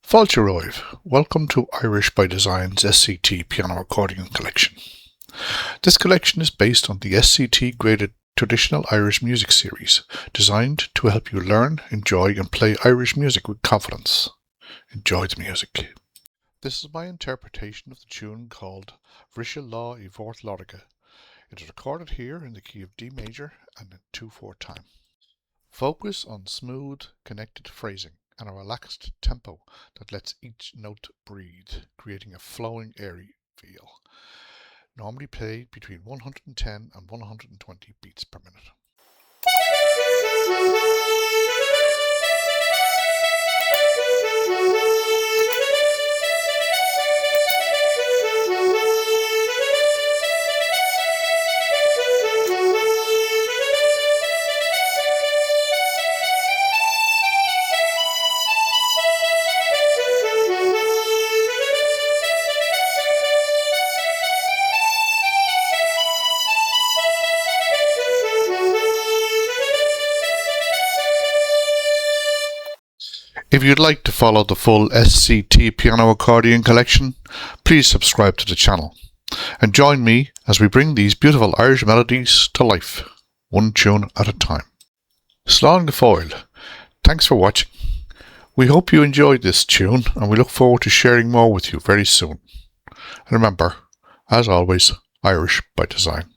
Fáilte welcome to Irish by Design's SCT piano accordion collection. This collection is based on the SCT graded Traditional Irish Music series, designed to help you learn, enjoy and play Irish music with confidence. Enjoy the music. This is my interpretation of the tune called Bhíosa Lá, bPort Láirge. It is recorded here in the key of D major and in 2/4 time. Focus on smooth, connected phrasing and a relaxed tempo that lets each note breathe, creating a flowing, airy feel. Normally played between 110 and 120 beats per minute. If you'd like to follow the full SCT piano accordion collection, please subscribe to the channel and join me as we bring these beautiful Irish melodies to life, one tune at a time. Slán go fóill, thanks for watching. We hope you enjoyed this tune and we look forward to sharing more with you very soon. And remember, as always, Irish by design.